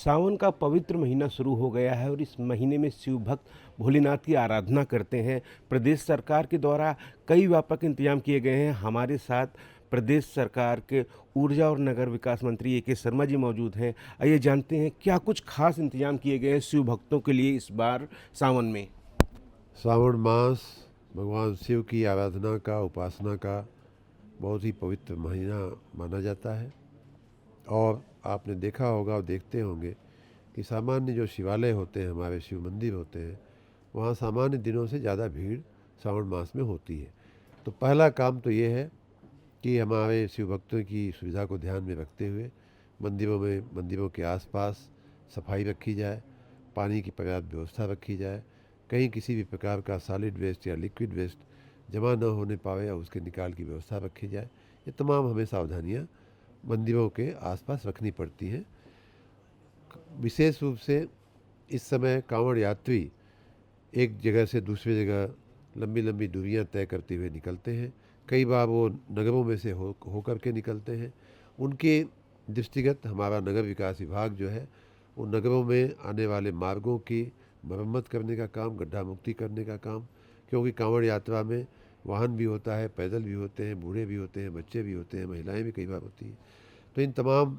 सावन का पवित्र महीना शुरू हो गया है और इस महीने में शिव भक्त भोलेनाथ की आराधना करते हैं। प्रदेश सरकार के द्वारा कई व्यापक इंतजाम किए गए हैं। हमारे साथ प्रदेश सरकार के ऊर्जा और नगर विकास मंत्री ए.के. शर्मा जी मौजूद हैं। आइए जानते हैं क्या कुछ खास इंतजाम किए गए हैं शिव भक्तों के लिए इस बार सावन में। श्रावण मास भगवान शिव की आराधना का, उपासना का बहुत ही पवित्र महीना माना जाता है। और आपने देखा होगा और देखते होंगे कि सामान्य जो शिवालय होते हैं, हमारे शिव मंदिर होते हैं, वहाँ सामान्य दिनों से ज़्यादा भीड़ श्रावण मास में होती है। तो पहला काम तो ये है कि हमारे शिव भक्तों की सुविधा को ध्यान में रखते हुए मंदिरों के आसपास सफाई रखी जाए, पानी की पर्याप्त व्यवस्था रखी जाए, कहीं किसी भी प्रकार का सॉलिड वेस्ट या लिक्विड वेस्ट जमा न होने पावे या उसके निकाल की व्यवस्था रखी जाए। ये तमाम हमें सावधानियाँ मंदिरों के आसपास रखनी पड़ती हैं। विशेष रूप से इस समय कांवड़ यात्री एक जगह से दूसरी जगह लंबी लंबी दूरियां तय करते हुए निकलते हैं। कई बार वो नगरों में से होकर के निकलते हैं। उनके दृष्टिगत हमारा नगर विकास विभाग जो है, उन नगरों में आने वाले मार्गों की मरम्मत करने का काम, गड्ढा मुक्ति करने का काम, क्योंकि कांवड़ यात्रा में वाहन भी होता है, पैदल भी होते हैं, बूढ़े भी होते हैं, बच्चे भी होते हैं, महिलाएं भी कई बार होती हैं। तो इन तमाम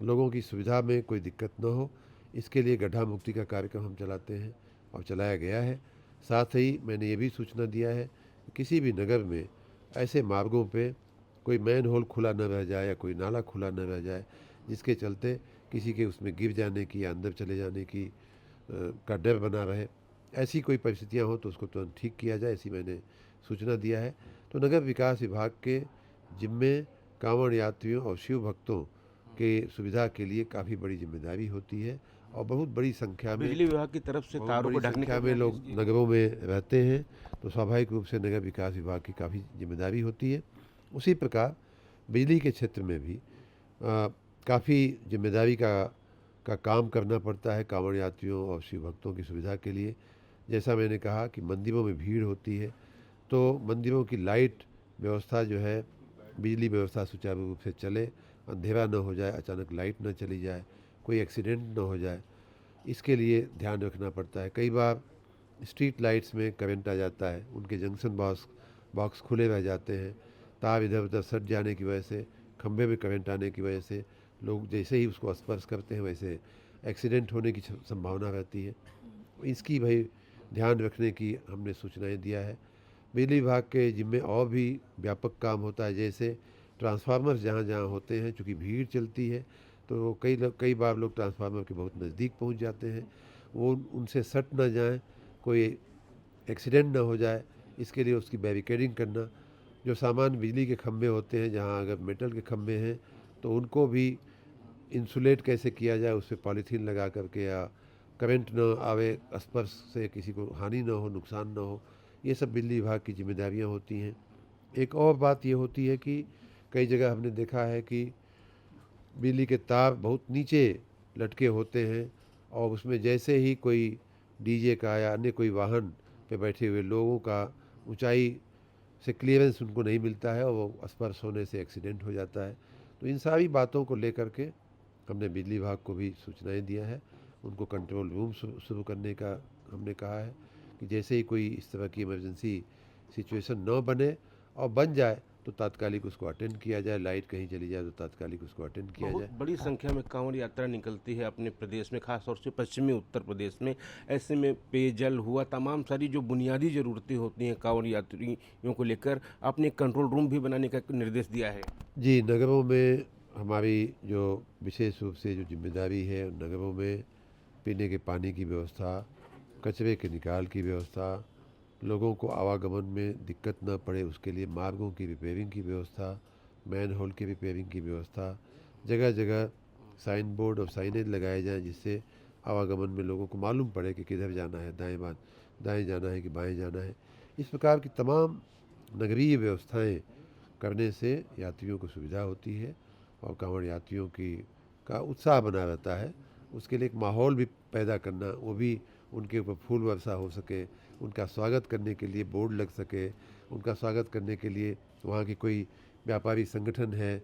लोगों की सुविधा में कोई दिक्कत न हो, इसके लिए गड्ढा मुक्ति का कार्यक्रम हम चलाते हैं और चलाया गया है। साथ ही मैंने ये भी सूचना दिया है कि किसी भी नगर में ऐसे मार्गों पे कोई मैन होल खुला न रह जाए या कोई नाला खुला न रह जाए, जिसके चलते किसी के उसमें गिर जाने की या अंदर चले जाने की का डर बना रहे। ऐसी कोई परिस्थितियां हो तो उसको तुरंत ठीक किया जाए, ऐसी मैंने सूचना दिया है। तो नगर विकास विभाग के जिम्मे कांवड़ यात्रियों और शिव भक्तों के सुविधा के लिए काफ़ी बड़ी जिम्मेदारी होती है और बहुत बड़ी संख्या में बिजली विभाग की तरफ से तारों को ढकने का भी लोग नगरों में रहते हैं, तो स्वाभाविक रूप से नगर विकास विभाग की काफ़ी जिम्मेदारी होती है। उसी प्रकार बिजली के क्षेत्र में भी काफ़ी जिम्मेदारी का काम करना पड़ता है कांवड़ यात्रियों और शिव भक्तों की सुविधा के लिए। जैसा मैंने कहा कि मंदिरों में भीड़ होती है, तो मंदिरों की लाइट व्यवस्था जो है, बिजली व्यवस्था सुचारू रूप से चले, अंधेरा न हो जाए, अचानक लाइट न चली जाए, कोई एक्सीडेंट न हो जाए, इसके लिए ध्यान रखना पड़ता है। कई बार स्ट्रीट लाइट्स में करंट आ जाता है, उनके जंक्शन बॉक्स खुले रह जाते हैं, तार इधर उधर सट जाने की वजह से, खंभे में करंट आने की वजह से लोग जैसे ही उसको स्पर्श करते हैं वैसे एक्सीडेंट होने की संभावना रहती है। इसकी भाई ध्यान रखने की हमने सूचनाएं दिया है। बिजली विभाग के जिम्मे और भी व्यापक काम होता है, जैसे ट्रांसफार्मर जहाँ जहाँ होते हैं, चूँकि भीड़ चलती है तो कई बार लोग ट्रांसफार्मर के बहुत नज़दीक पहुँच जाते हैं, वो उनसे सट ना जाएं, कोई एक्सीडेंट ना हो जाए, इसके लिए उसकी बैरिकेडिंग करना। जो सामान्य बिजली के खंभे होते हैं, जहाँ अगर मेटल के खंभे हैं तो उनको भी इंसुलेट कैसे किया जाए, उस पर पॉलीथीन लगा करके, या करंट न आवे, स्पर्श से किसी को हानि न हो, नुकसान न हो, ये सब बिजली विभाग की जिम्मेदारियां होती हैं। एक और बात ये होती है कि कई जगह हमने देखा है कि बिजली के तार बहुत नीचे लटके होते हैं और उसमें जैसे ही कोई डीजे का या अन्य कोई वाहन पे बैठे हुए लोगों का ऊंचाई से क्लियरेंस उनको नहीं मिलता है और वो स्पर्श होने से एक्सीडेंट हो जाता है। तो इन सारी बातों को लेकर के हमने बिजली विभाग को भी सूचनाएं दिया है। उनको कंट्रोल रूम शुरू करने का हमने कहा है कि जैसे ही कोई इस तरह की इमरजेंसी सिचुएशन न बने, और बन जाए तो तात्कालिक उसको अटेंड किया जाए। लाइट कहीं चली जाए तो तात्कालिक उसको अटेंड किया बहुत जाए। बड़ी संख्या में कांवड़ यात्रा निकलती है अपने प्रदेश में, खास तौर से पश्चिमी उत्तर प्रदेश में। ऐसे में पेयजल हुआ, तमाम सारी जो बुनियादी ज़रूरतें होती हैं कांवड़ यात्रियों को लेकर आपने एक कंट्रोल रूम भी बनाने का निर्देश दिया है। जी, नगरों में हमारी जो विशेष रूप से जो जिम्मेदारी है, नगरों में पीने के पानी की व्यवस्था, कचरे के निकाल की व्यवस्था, लोगों को आवागमन में दिक्कत न पड़े उसके लिए मार्गों की रिपेयरिंग की व्यवस्था, मैन होल की रिपेयरिंग की व्यवस्था, जगह जगह साइन बोर्ड और साइनेज लगाए जाएं, जिससे आवागमन में लोगों को मालूम पड़े कि किधर जाना है, दाएं जाना है कि बाएं जाना है। इस प्रकार की तमाम नगरीय व्यवस्थाएं करने से यात्रियों को सुविधा होती है और कांवड़ यात्रियों की का उत्साह बना रहता है। उसके लिए एक माहौल भी पैदा करना, वो भी उनके ऊपर फूल वर्षा हो सके, उनका स्वागत करने के लिए बोर्ड लग सके, उनका स्वागत करने के लिए वहाँ की कोई व्यापारी संगठन है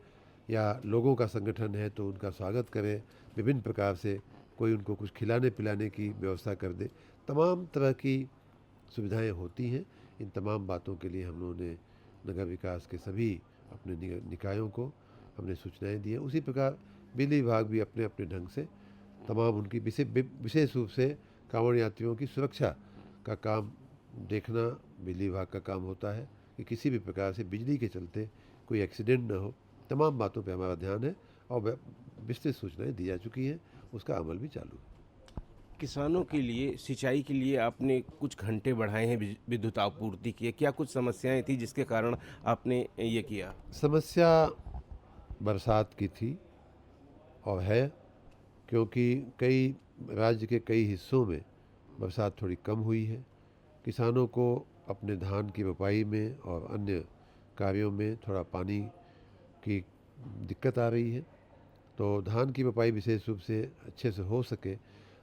या लोगों का संगठन है तो उनका स्वागत करें। विभिन्न प्रकार से कोई उनको कुछ खिलाने पिलाने की व्यवस्था कर दे। तमाम तरह की सुविधाएं होती हैं। इन तमाम बातों के लिए हम लोगों ने नगर विकास के सभी अपने निकायों को हमने सूचनाएं दी हैं। उसी प्रकार बिजली विभाग भी अपने अपने ढंग से तमाम उनकी विशेष रूप से कांवड़ यात्रियों की सुरक्षा का काम देखना बिजली विभाग का काम होता है कि किसी भी प्रकार से बिजली के चलते कोई एक्सीडेंट न हो। तमाम बातों पे हमारा ध्यान है और विस्तृत सूचनाएं दी जा चुकी हैं, उसका अमल भी चालू है। किसानों के लिए सिंचाई के लिए आपने कुछ घंटे बढ़ाए हैं विद्युत आपूर्ति की, क्या कुछ समस्याएं थी जिसके कारण आपने ये किया? समस्या बरसात की थी और है, क्योंकि राज्य के कई हिस्सों में बरसात थोड़ी कम हुई है। किसानों को अपने धान की रोपाई में और अन्य कार्यों में थोड़ा पानी की दिक्कत आ रही है। तो धान की रोपाई विशेष रूप से अच्छे से हो सके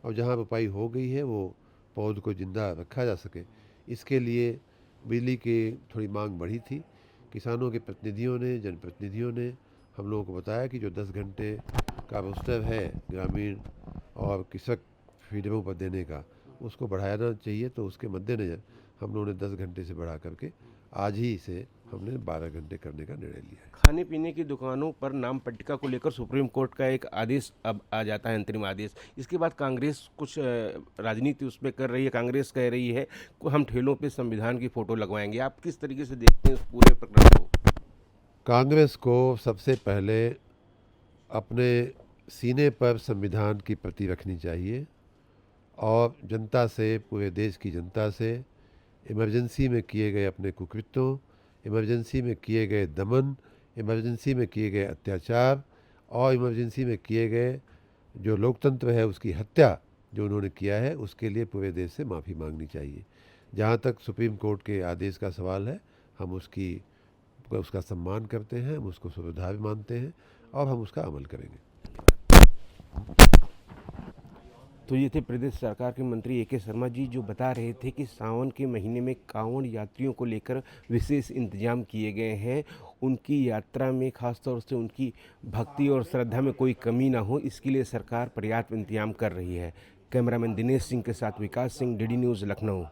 और जहाँ रोपाई हो गई है वो पौध को जिंदा रखा जा सके, इसके लिए बिजली की थोड़ी मांग बढ़ी थी। किसानों के प्रतिनिधियों ने, जनप्रतिनिधियों ने हम लोगों को बताया कि जो 10 घंटे का रोस्टर है ग्रामीण और कृषक फीडरों पर देने का, उसको बढ़ाना चाहिए। तो उसके मद्देनज़र हम लोगों ने 10 घंटे से बढ़ा करके आज ही इसे हमने 12 घंटे करने का निर्णय लिया है। खाने पीने की दुकानों पर नाम पट्टिका को लेकर सुप्रीम कोर्ट का एक आदेश अब आ जाता है, अंतरिम आदेश। इसके बाद कांग्रेस कुछ राजनीति उसमें कर रही है। कांग्रेस कह रही है कि हम ठेलों पे संविधान की फ़ोटो लगवाएंगे। आप किस तरीके से देखते हैं इस पूरे प्रकरण को? कांग्रेस को सबसे पहले अपने सीने पर संविधान की प्रति रखनी चाहिए और जनता से, पूरे देश की जनता से इमरजेंसी में किए गए अपने कुकृत्यों, इमरजेंसी में किए गए दमन, इमरजेंसी में किए गए अत्याचार और इमरजेंसी में किए गए जो लोकतंत्र है उसकी हत्या जो उन्होंने किया है, उसके लिए पूरे देश से माफ़ी मांगनी चाहिए। जहाँ तक सुप्रीम कोर्ट के आदेश का सवाल है, हम उसका सम्मान करते हैं, हम उसको सुविधा भी मानते हैं और हम उसका अमल करेंगे। तो ये थे प्रदेश सरकार के मंत्री ए.के. शर्मा जी, जो बता रहे थे कि सावन के महीने में कांवड़ यात्रियों को लेकर विशेष इंतजाम किए गए हैं। उनकी यात्रा में खास तौर से उनकी भक्ति और श्रद्धा में कोई कमी ना हो, इसके लिए सरकार पर्याप्त इंतजाम कर रही है। कैमरामैन दिनेश सिंह के साथ विकास सिंह, डीडी न्यूज़, लखनऊ।